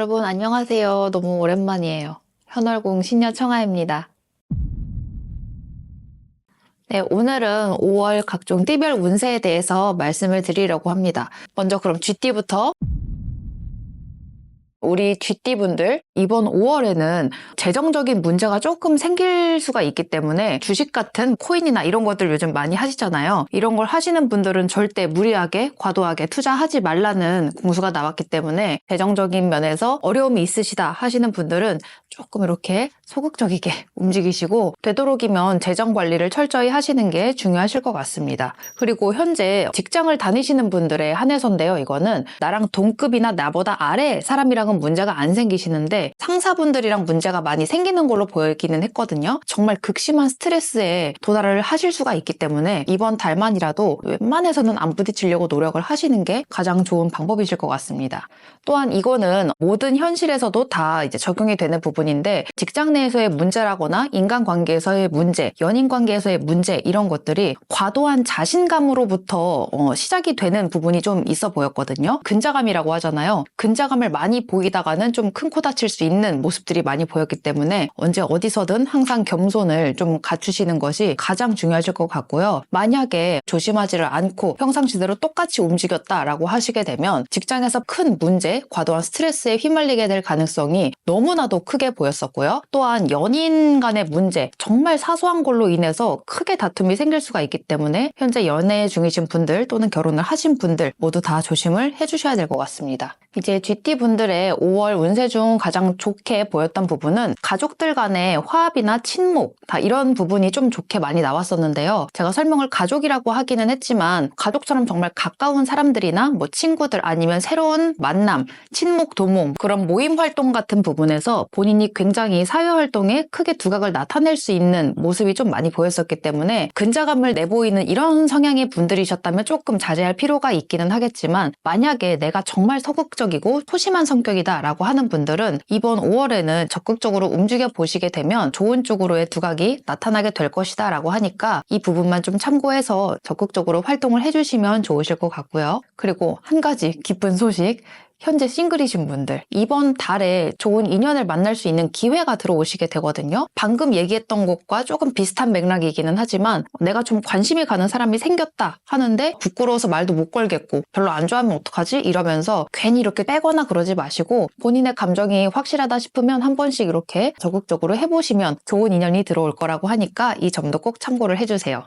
여러분 안녕하세요. 너무 오랜만이에요. 현월궁 신녀 청아입니다. 네, 오늘은 5월 각종 띠별 운세에 대해서 말씀을 드리려고 합니다. 먼저 그럼 쥐띠부터. 우리 쥐띠분들 이번 5월에는 재정적인 문제가 조금 생길 수가 있기 때문에 주식 같은 코인이나 이런 것들 요즘 많이 하시잖아요. 이런 걸 하시는 분들은 절대 무리하게 과도하게 투자하지 말라는 공수가 나왔기 때문에 재정적인 면에서 어려움이 있으시다 하시는 분들은 조금 이렇게 소극적이게 움직이시고 되도록이면 재정 관리를 철저히 하시는 게 중요하실 것 같습니다. 그리고 현재 직장을 다니시는 분들의 한해서인데요. 이거는 나랑 동급이나 나보다 아래 사람이랑은 문제가 안 생기시는데 상사분들이랑 문제가 많이 생기는 걸로 보이기는 했거든요. 정말 극심한 스트레스에 도달을 하실 수가 있기 때문에 이번 달만이라도 웬만해서는 안 부딪히려고 노력을 하시는 게 가장 좋은 방법이실 것 같습니다. 또한 이거는 모든 현실에서도 다 이제 적용이 되는 부분인데 직장 내에서의 문제라거나 인간관계에서의 문제, 연인관계에서의 문제 이런 것들이 과도한 자신감으로부터 시작이 되는 부분이 좀 있어 보였거든요. 근자감이라고 하잖아요. 근자감을 많이 보이다가는 좀 큰 코 다칠 수 있는 모습들이 많이 보였기 때문에 언제 어디서든 항상 겸손을 좀 갖추시는 것이 가장 중요하실 것 같고요. 만약에 조심하지를 않고 평상시대로 똑같이 움직였다라고 하시게 되면 직장에서 큰 문제, 과도한 스트레스에 휘말리게 될 가능성이 너무나도 크게 보였었고요. 또한 연인 간의 문제, 정말 사소한 걸로 인해서 크게 다툼이 생길 수가 있기 때문에 현재 연애 중이신 분들 또는 결혼을 하신 분들 모두 다 조심을 해주셔야 될 것 같습니다. 이제 쥐띠 분들의 5월 운세 중 가장 좋게 보였던 부분은 가족들 간의 화합이나 친목 다 이런 부분이 좀 좋게 많이 나왔었는데요. 제가 설명을 가족이라고 하기는 했지만 가족처럼 정말 가까운 사람들이나 뭐 친구들 아니면 새로운 만남, 친목, 도모 그런 모임 활동 같은 부분에서 본인이 굉장히 사회활동에 크게 두각을 나타낼 수 있는 모습이 좀 많이 보였었기 때문에 근자감을 내보이는 이런 성향의 분들이셨다면 조금 자제할 필요가 있기는 하겠지만 만약에 내가 정말 서극적이고 소심한 성격이다 라고 하는 분들은 이번 5월에는 적극적으로 움직여 보시게 되면 좋은 쪽으로의 두각이 나타나게 될 것이다 라고 하니까 이 부분만 좀 참고해서 적극적으로 활동을 해주시면 좋으실 것 같고요. 그리고 한 가지 기쁜 소식, 현재 싱글이신 분들 이번 달에 좋은 인연을 만날 수 있는 기회가 들어오시게 되거든요. 방금 얘기했던 것과 조금 비슷한 맥락이기는 하지만 내가 좀 관심이 가는 사람이 생겼다 하는데 부끄러워서 말도 못 걸겠고 별로 안 좋아하면 어떡하지? 이러면서 괜히 이렇게 빼거나 그러지 마시고 본인의 감정이 확실하다 싶으면 한 번씩 이렇게 적극적으로 해보시면 좋은 인연이 들어올 거라고 하니까 이 점도 꼭 참고를 해주세요.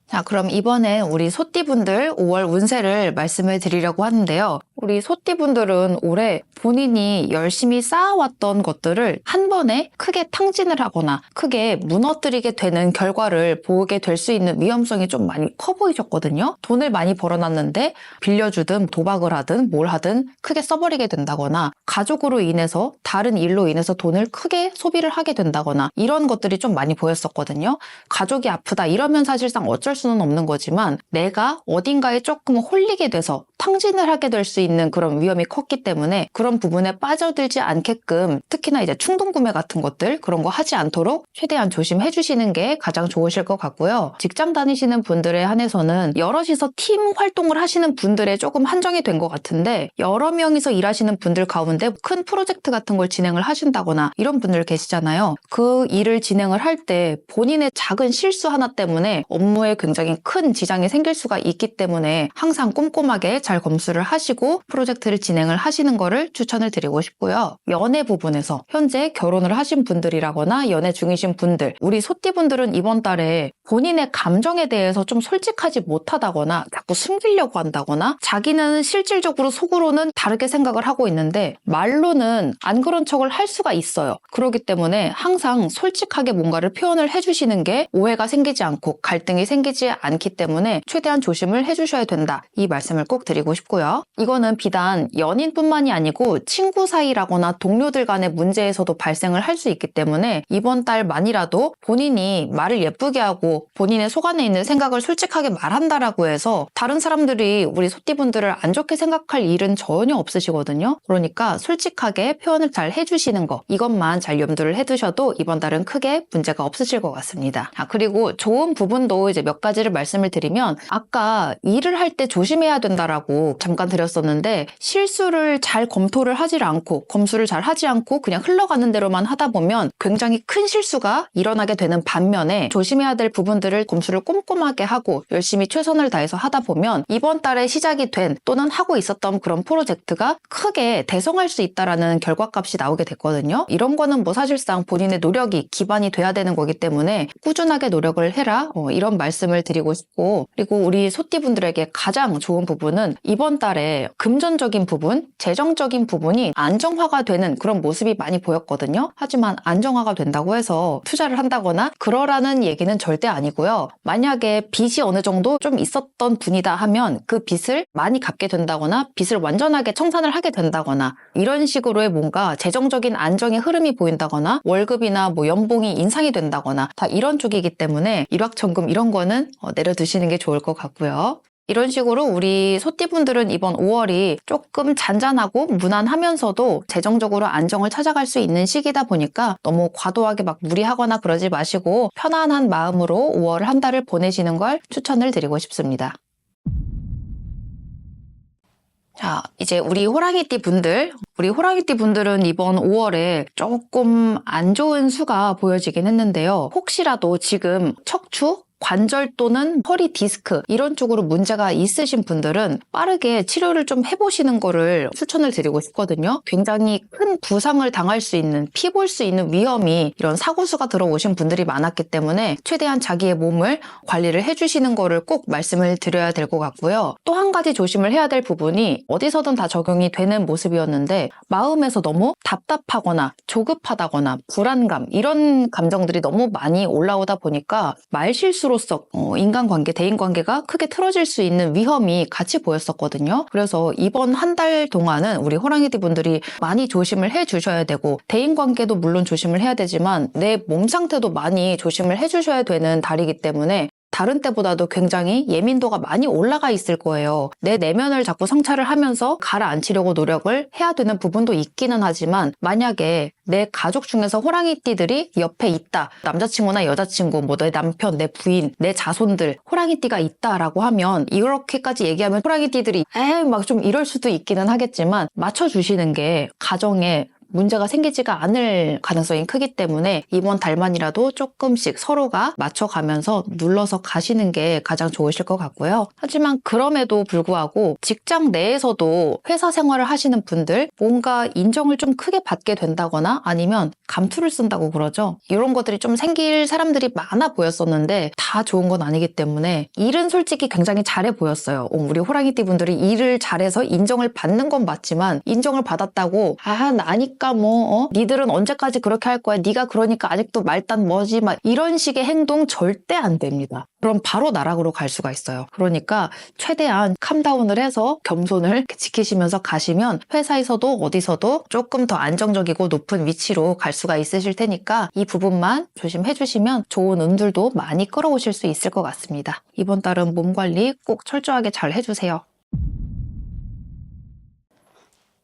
자, 그럼 이번엔 우리 소띠분들 5월 운세를 말씀을 드리려고 하는데요. 우리 소띠분들은 올해 본인이 열심히 쌓아왔던 것들을 한 번에 크게 탕진을 하거나 크게 무너뜨리게 되는 결과를 보게 될 수 있는 위험성이 좀 많이 커 보이셨거든요. 돈을 많이 벌어놨는데 빌려주든 도박을 하든 뭘 하든 크게 써버리게 된다거나 가족으로 인해서 다른 일로 인해서 돈을 크게 소비를 하게 된다거나 이런 것들이 좀 많이 보였었거든요. 가족이 아프다 이러면 사실상 어쩔 수는 없는 거지만 내가 어딘가에 조금 홀리게 돼서 탕진을 하게 될 수 있는 그런 위험이 컸기 때문에 그런 부분에 빠져들지 않게끔 특히나 이제 충동구매 같은 것들 그런 거 하지 않도록 최대한 조심해 주시는 게 가장 좋으실 것 같고요. 직장 다니시는 분들에 한해서는 여럿이서 팀 활동을 하시는 분들에 조금 한정이 된 것 같은데 여러 명이서 일하시는 분들 가운데 큰 프로젝트 같은 걸 진행을 하신다거나 이런 분들 계시잖아요. 그 일을 진행을 할 때 본인의 작은 실수 하나 때문에 업무에 굉장히 큰 지장이 생길 수가 있기 때문에 항상 꼼꼼하게 잘 검수를 하시고 프로젝트를 진행을 하시는 거를 추천을 드리고 싶고요. 연애 부분에서 현재 결혼을 하신 분들이라거나 연애 중이신 분들, 우리 소띠분들은 이번 달에 본인의 감정에 대해서 좀 솔직하지 못하다거나 자꾸 숨기려고 한다거나 자기는 실질적으로 속으로는 다르게 생각을 하고 있는데 말로는 안 그런 척을 할 수가 있어요. 그렇기 때문에 항상 솔직하게 뭔가를 표현을 해주시는 게 오해가 생기지 않고 갈등이 생기지 않기 때문에 최대한 조심을 해주셔야 된다. 이 말씀을 꼭 드리고 싶고요. 이거는 비단 연인뿐만이 아니고 친구 사이라거나 동료들 간의 문제에서도 발생을 할 수 있기 때문에 이번 달만이라도 본인이 말을 예쁘게 하고 그리고 본인의 속 안에 있는 생각을 솔직하게 말한다라고 해서 다른 사람들이 우리 소띠분들을 안 좋게 생각할 일은 전혀 없으시거든요. 그러니까 솔직하게 표현을 잘 해주시는 거, 이것만 잘 염두를 해두셔도 이번 달은 크게 문제가 없으실 것 같습니다. 그리고 좋은 부분도 이제 몇 가지를 말씀을 드리면, 아까 일을 할 때 조심해야 된다라고 잠깐 드렸었는데, 실수를 잘 검토를 하질 않고 검수를 잘 하지 않고 그냥 흘러가는 대로만 하다 보면 굉장히 큰 실수가 일어나게 되는 반면에, 조심해야 될 부분들을 검수를 꼼꼼하게 하고 열심히 최선을 다해서 하다 보면 이번 달에 시작이 된 또는 하고 있었던 그런 프로젝트가 크게 대성할 수 있다라는 결과값이 나오게 됐거든요. 이런 거는 뭐 사실상 본인의 노력이 기반이 돼야 되는 거기 때문에 꾸준하게 노력을 해라, 이런 말씀을 드리고 싶고, 그리고 우리 소띠분들에게 가장 좋은 부분은 이번 달에 금전적인 부분, 재정적인 부분이 안정화가 되는 그런 모습이 많이 보였거든요. 하지만 안정화가 된다고 해서 투자를 한다거나 그러라는 얘기는 절대 아니고요. 만약에 빚이 어느 정도 좀 있었던 분이다 하면 그 빚을 많이 갚게 된다거나 빚을 완전하게 청산을 하게 된다거나, 이런 식으로의 뭔가 재정적인 안정의 흐름이 보인다거나 월급이나 뭐 연봉이 인상이 된다거나 다 이런 쪽이기 때문에 일확천금 이런 거는 내려두시는 게 좋을 것 같고요. 이런 식으로 우리 소띠분들은 이번 5월이 조금 잔잔하고 무난하면서도 재정적으로 안정을 찾아갈 수 있는 시기다 보니까 너무 과도하게 막 무리하거나 그러지 마시고 편안한 마음으로 5월 한 달을 보내시는 걸 추천을 드리고 싶습니다. 자, 이제 우리 호랑이띠 분들은 이번 5월에 조금 안 좋은 수가 보여지긴 했는데요. 혹시라도 지금 척추, 관절 또는 허리 디스크 이런 쪽으로 문제가 있으신 분들은 빠르게 치료를 좀 해보시는 거를 추천을 드리고 싶거든요. 굉장히 큰 부상을 당할 수 있는, 피 볼 수 있는 위험이, 이런 사고수가 들어오신 분들이 많았기 때문에 최대한 자기의 몸을 관리를 해주시는 거를 꼭 말씀을 드려야 될 것 같고요. 또 한 가지 조심을 해야 될 부분이 어디서든 다 적용이 되는 모습이었는데, 마음에서 너무 답답하거나 조급하다거나 불안감, 이런 감정들이 너무 많이 올라오다 보니까 말실수로 인간관계, 대인관계가 크게 틀어질 수 있는 위험이 같이 보였었거든요. 그래서 이번 한 달 동안은 우리 호랑이띠 분들이 많이 조심을 해주셔야 되고, 대인관계도 물론 조심을 해야 되지만 내 몸 상태도 많이 조심을 해주셔야 되는 달이기 때문에 다른 때보다도 굉장히 예민도가 많이 올라가 있을 거예요. 내 내면을 자꾸 성찰을 하면서 가라앉히려고 노력을 해야 되는 부분도 있기는 하지만, 만약에 내 가족 중에서 호랑이띠들이 옆에 있다, 남자친구나 여자친구, 뭐 내 남편, 내 부인, 내 자손들 호랑이띠가 있다라고 하면, 이렇게까지 얘기하면 호랑이띠들이 막 좀 이럴 수도 있기는 하겠지만 맞춰주시는 게 가정에 문제가 생기지가 않을 가능성이 크기 때문에 이번 달만이라도 조금씩 서로가 맞춰가면서 눌러서 가시는 게 가장 좋으실 것 같고요. 하지만 그럼에도 불구하고 직장 내에서도 회사 생활을 하시는 분들, 뭔가 인정을 좀 크게 받게 된다거나 아니면 감투를 쓴다고 그러죠. 이런 것들이 좀 생길 사람들이 많아 보였었는데 다 좋은 건 아니기 때문에, 일은 솔직히 굉장히 잘해 보였어요. 우리 호랑이띠 분들이 일을 잘해서 인정을 받는 건 맞지만, 인정을 받았다고 나니까 니들은 언제까지 그렇게 할 거야, 네가 그러니까 아직도 말단 뭐지, 막 이런 식의 행동 절대 안 됩니다. 그럼 바로 나락으로 갈 수가 있어요. 그러니까 최대한 캄다운을 해서 겸손을 지키시면서 가시면 회사에서도 어디서도 조금 더 안정적이고 높은 위치로 갈 수가 있으실 테니까 이 부분만 조심해 주시면 좋은 운들도 많이 끌어오실 수 있을 것 같습니다. 이번 달은 몸 관리 꼭 철저하게 잘 해주세요.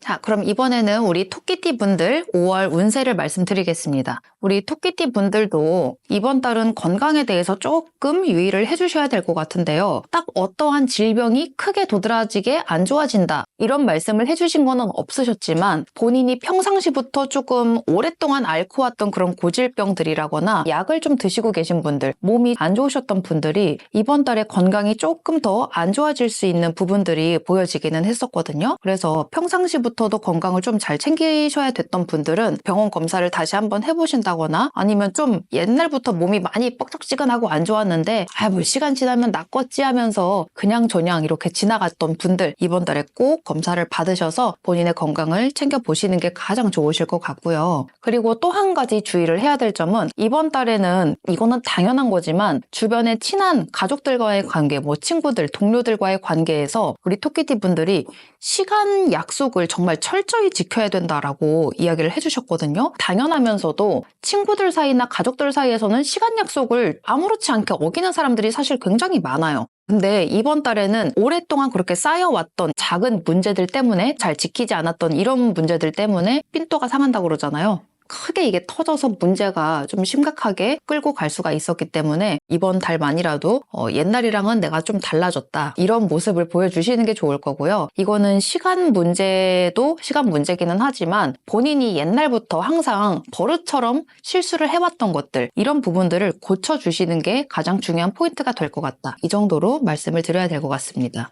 자, 그럼 이번에는 우리 토끼띠 분들 5월 운세를 말씀드리겠습니다. 우리 토끼띠 분들도 이번 달은 건강에 대해서 조금 유의를 해주셔야 될 것 같은데요. 딱 어떠한 질병이 크게 도드라지게 안 좋아진다, 이런 말씀을 해주신 거는 없으셨지만, 본인이 평상시부터 조금 오랫동안 앓고 왔던 그런 고질병들이라거나 약을 좀 드시고 계신 분들, 몸이 안 좋으셨던 분들이 이번 달에 건강이 조금 더 안 좋아질 수 있는 부분들이 보여지기는 했었거든요. 그래서 평상시부터도 건강을 좀 잘 챙기셔야 됐던 분들은 병원 검사를 다시 한번 해보신다거나, 아니면 좀 옛날부터 몸이 많이 뻑적지근하고 안 좋았는데 뭐 시간 지나면 낫겠지 하면서 그냥저냥 이렇게 지나갔던 분들, 이번 달에 꼭 검사를 받으셔서 본인의 건강을 챙겨보시는 게 가장 좋으실 것 같고요. 그리고 또 한 가지 주의를 해야 될 점은, 이번 달에는 이거는 당연한 거지만 주변의 친한 가족들과의 관계, 친구들, 동료들과의 관계에서 우리 토끼띠 분들이 시간 약속을 정말 정말 철저히 지켜야 된다라고 이야기를 해주셨거든요. 당연하면서도 친구들 사이나 가족들 사이에서는 시간 약속을 아무렇지 않게 어기는 사람들이 사실 굉장히 많아요. 근데 이번 달에는 오랫동안 그렇게 쌓여왔던 작은 문제들 때문에 잘 지키지 않았던 이런 문제들 때문에 삔또가 상한다고 그러잖아요. 크게 이게 터져서 문제가 좀 심각하게 끌고 갈 수가 있었기 때문에 이번 달만이라도 옛날이랑은 내가 좀 달라졌다 이런 모습을 보여주시는 게 좋을 거고요. 이거는 시간 문제도 시간 문제기는 하지만 본인이 옛날부터 항상 버릇처럼 실수를 해왔던 것들 이런 부분들을 고쳐주시는 게 가장 중요한 포인트가 될 것 같다. 이 정도로 말씀을 드려야 될 것 같습니다.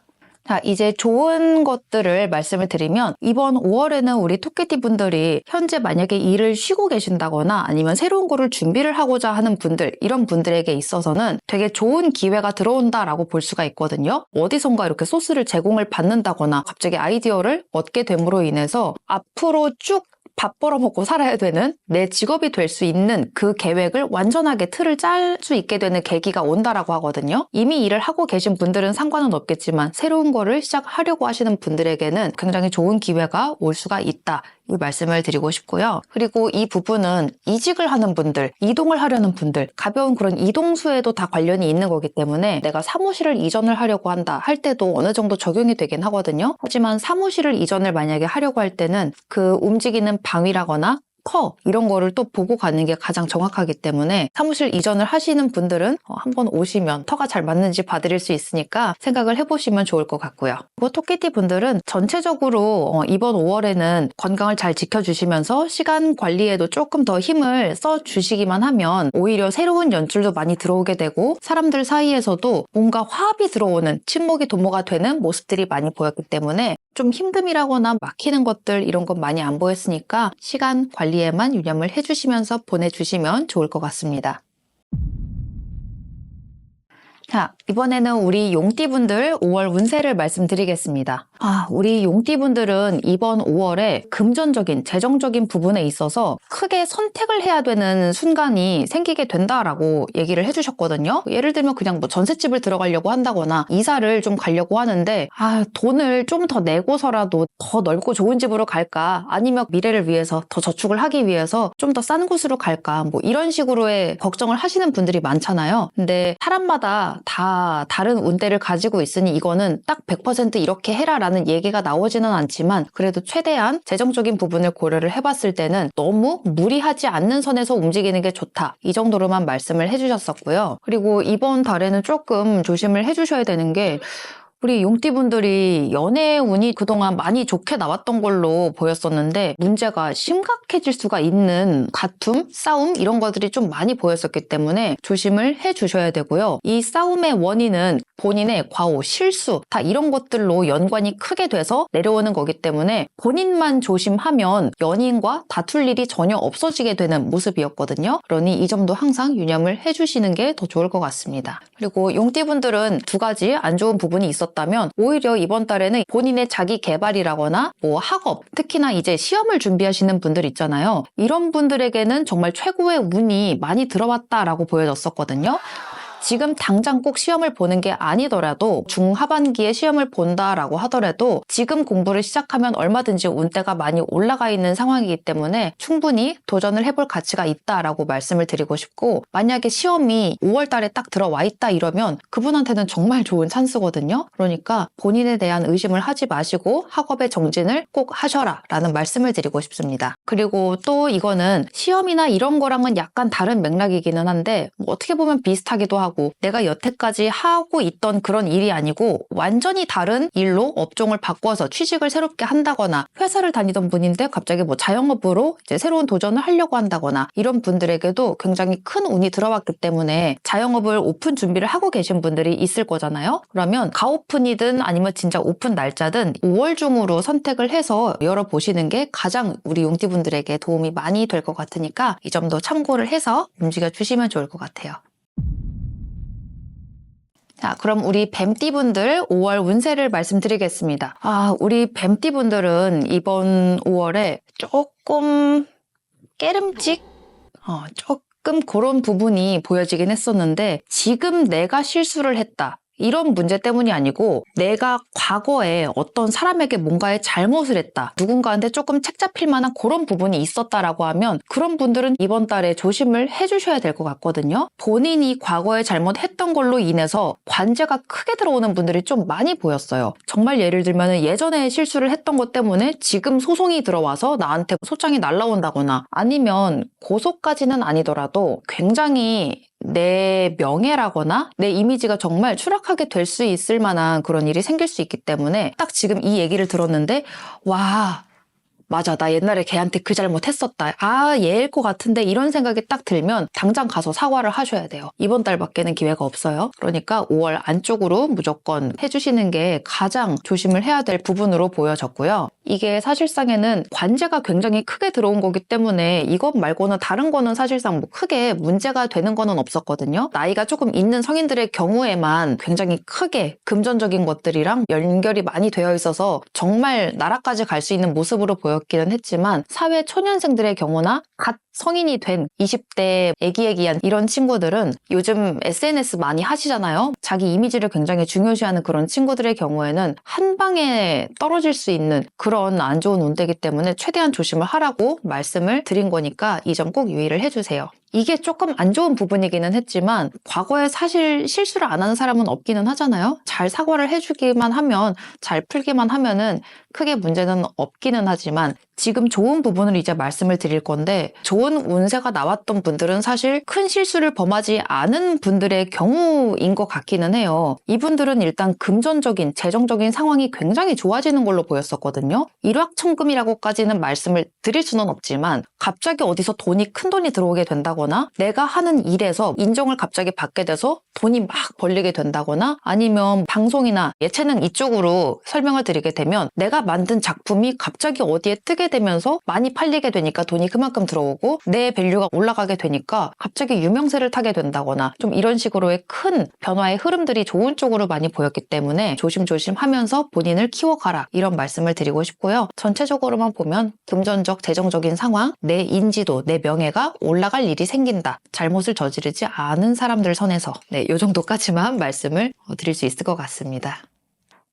자, 이제 좋은 것들을 말씀을 드리면 이번 5월에는 우리 토끼띠 분들이 현재 만약에 일을 쉬고 계신다거나 아니면 새로운 거를 준비를 하고자 하는 분들 이런 분들에게 있어서는 되게 좋은 기회가 들어온다라고 볼 수가 있거든요. 어디선가 이렇게 소스를 제공을 받는다거나 갑자기 아이디어를 얻게 됨으로 인해서 앞으로 쭉 밥 벌어먹고 살아야 되는 내 직업이 될 수 있는 그 계획을 완전하게 틀을 짤 수 있게 되는 계기가 온다라고 하거든요. 이미 일을 하고 계신 분들은 상관은 없겠지만 새로운 거를 시작하려고 하시는 분들에게는 굉장히 좋은 기회가 올 수가 있다. 이 말씀을 드리고 싶고요. 그리고 이 부분은 이직을 하는 분들, 이동을 하려는 분들, 가벼운 그런 이동수에도 다 관련이 있는 거기 때문에 내가 사무실을 이전을 하려고 한다 할 때도 어느 정도 적용이 되긴 하거든요. 하지만 사무실을 이전을 만약에 하려고 할 때는 그 움직이는 방이라거나 이런 거를 또 보고 가는 게 가장 정확하기 때문에 사무실 이전을 하시는 분들은 한번 오시면 터가 잘 맞는지 봐드릴 수 있으니까 생각을 해보시면 좋을 것 같고요. 그리고 토끼띠 분들은 전체적으로 이번 5월에는 건강을 잘 지켜주시면서 시간 관리에도 조금 더 힘을 써주시기만 하면 오히려 새로운 연출도 많이 들어오게 되고 사람들 사이에서도 뭔가 화합이 들어오는 친목이 도모가 되는 모습들이 많이 보였기 때문에 좀 힘듦이라거나 막히는 것들 이런 건 많이 안 보였으니까 시간 관리에만 유념을 해주시면서 보내주시면 좋을 것 같습니다. 자, 이번에는 우리 용띠분들 5월 운세를 말씀드리겠습니다. 우리 용띠분들은 이번 5월에 금전적인, 재정적인 부분에 있어서 크게 선택을 해야 되는 순간이 생기게 된다라고 얘기를 해주셨거든요. 예를 들면 그냥 뭐 전셋집을 들어가려고 한다거나 이사를 좀 가려고 하는데 돈을 좀 더 내고서라도 더 넓고 좋은 집으로 갈까 아니면 미래를 위해서 더 저축을 하기 위해서 좀 더 싼 곳으로 갈까 뭐 이런 식으로의 걱정을 하시는 분들이 많잖아요. 근데 사람마다 다 다른 운대를 가지고 있으니 이거는 딱 100% 이렇게 해라라는 얘기가 나오지는 않지만 그래도 최대한 재정적인 부분을 고려를 해봤을 때는 너무 무리하지 않는 선에서 움직이는 게 좋다. 이 정도로만 말씀을 해주셨었고요. 그리고 이번 달에는 조금 조심을 해주셔야 되는 게 우리 용띠분들이 연애 운이 그동안 많이 좋게 나왔던 걸로 보였었는데 문제가 심각해질 수가 있는 다툼, 싸움 이런 것들이 좀 많이 보였었기 때문에 조심을 해주셔야 되고요. 이 싸움의 원인은 본인의 과오, 실수 다 이런 것들로 연관이 크게 돼서 내려오는 거기 때문에 본인만 조심하면 연인과 다툴 일이 전혀 없어지게 되는 모습이었거든요. 그러니 이 점도 항상 유념을 해주시는 게 더 좋을 것 같습니다. 그리고 용띠분들은 두 가지 안 좋은 부분이 있었다면 오히려 이번 달에는 본인의 자기 개발이라거나 뭐 학업, 특히나 이제 시험을 준비하시는 분들 있잖아요. 이런 분들에게는 정말 최고의 운이 많이 들어왔다라고 보여졌었거든요. 지금 당장 꼭 시험을 보는 게 아니더라도 중하반기에 시험을 본다라고 하더라도 지금 공부를 시작하면 얼마든지 운대가 많이 올라가 있는 상황이기 때문에 충분히 도전을 해볼 가치가 있다라고 말씀을 드리고 싶고 만약에 시험이 5월 달에 딱 들어와 있다 이러면 그분한테는 정말 좋은 찬스거든요. 그러니까 본인에 대한 의심을 하지 마시고 학업의 정진을 꼭 하셔라 라는 말씀을 드리고 싶습니다. 그리고 또 이거는 시험이나 이런 거랑은 약간 다른 맥락이기는 한데 뭐 어떻게 보면 비슷하기도 하고 내가 여태까지 하고 있던 그런 일이 아니고 완전히 다른 일로 업종을 바꿔서 취직을 새롭게 한다거나 회사를 다니던 분인데 갑자기 뭐 자영업으로 이제 새로운 도전을 하려고 한다거나 이런 분들에게도 굉장히 큰 운이 들어왔기 때문에 자영업을 오픈 준비를 하고 계신 분들이 있을 거잖아요. 그러면 가오픈이든 아니면 진짜 오픈 날짜든 5월 중으로 선택을 해서 열어보시는 게 가장 우리 용띠분들에게 도움이 많이 될 것 같으니까 이 점도 참고를 해서 움직여 주시면 좋을 것 같아요. 자, 그럼 우리 뱀띠분들 5월 운세를 말씀드리겠습니다. 우리 뱀띠분들은 이번 5월에 조금 깨름직? 조금 그런 부분이 보여지긴 했었는데 지금 내가 실수를 했다. 이런 문제 때문이 아니고 내가 과거에 어떤 사람에게 뭔가의 잘못을 했다. 누군가한테 조금 책 잡힐 만한 그런 부분이 있었다라고 하면 그런 분들은 이번 달에 조심을 해주셔야 될 것 같거든요. 본인이 과거에 잘못했던 걸로 인해서 관제가 크게 들어오는 분들이 좀 많이 보였어요. 정말 예를 들면 예전에 실수를 했던 것 때문에 지금 소송이 들어와서 나한테 소장이 날라온다거나 아니면 고소까지는 아니더라도 굉장히 내 명예라거나 내 이미지가 정말 추락하게 될 수 있을 만한 그런 일이 생길 수 있기 때문에 딱 지금 이 얘기를 들었는데 와 맞아 나 옛날에 걔한테 그 잘못했었다 아 얘일 것 같은데 이런 생각이 딱 들면 당장 가서 사과를 하셔야 돼요. 이번 달밖에는 기회가 없어요. 그러니까 5월 안쪽으로 무조건 해주시는 게 가장 조심을 해야 될 부분으로 보여졌고요. 이게 사실상에는 관제가 굉장히 크게 들어온 거기 때문에 이것 말고는 다른 거는 사실상 뭐 크게 문제가 되는 거는 없었거든요. 나이가 조금 있는 성인들의 경우에만 굉장히 크게 금전적인 것들이랑 연결이 많이 되어 있어서 정말 나라까지 갈 수 있는 모습으로 보였기는 했지만 사회 초년생들의 경우나 갓 성인이 된 20대 애기애기한 이런 친구들은 요즘 SNS 많이 하시잖아요. 자기 이미지를 굉장히 중요시하는 그런 친구들의 경우에는 한 방에 떨어질 수 있는 그런 안 좋은 운대이기 때문에 최대한 조심을 하라고 말씀을 드린 거니까 이 점 꼭 유의를 해주세요. 이게 조금 안 좋은 부분이기는 했지만 과거에 사실 실수를 안 하는 사람은 없기는 하잖아요. 잘 사과를 해주기만 하면 잘 풀기만 하면은 크게 문제는 없기는 하지만 지금 좋은 부분을 이제 말씀을 드릴 건데 좋은 운세가 나왔던 분들은 사실 큰 실수를 범하지 않은 분들의 경우인 것 같기는 해요. 이분들은 일단 금전적인 재정적인 상황이 굉장히 좋아지는 걸로 보였었거든요. 일확천금이라고까지는 말씀을 드릴 수는 없지만 갑자기 어디서 큰 돈이 들어오게 된다거나 내가 하는 일에서 인정을 갑자기 받게 돼서 돈이 막 벌리게 된다거나 아니면 방송이나 예체능 이쪽으로 설명을 드리게 되면 내가 만든 작품이 갑자기 어디에 뜨게 되면서 많이 팔리게 되니까 돈이 그만큼 들어오고 내 밸류가 올라가게 되니까 갑자기 유명세를 타게 된다거나 좀 이런 식으로의 큰 변화의 흐름들이 좋은 쪽으로 많이 보였기 때문에 조심조심 하면서 본인을 키워가라 이런 말씀을 드리고 싶고요. 전체적으로만 보면 금전적, 재정적인 상황, 내 인지도, 내 명예가 올라갈 일이 생긴다. 잘못을 저지르지 않은 사람들 선에서 이 정도까지만 말씀을 드릴 수 있을 것 같습니다.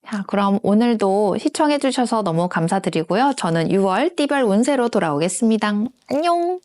자, 그럼 오늘도 시청해주셔서 너무 감사드리고요. 저는 6월 띠별 운세로 돌아오겠습니다. 안녕!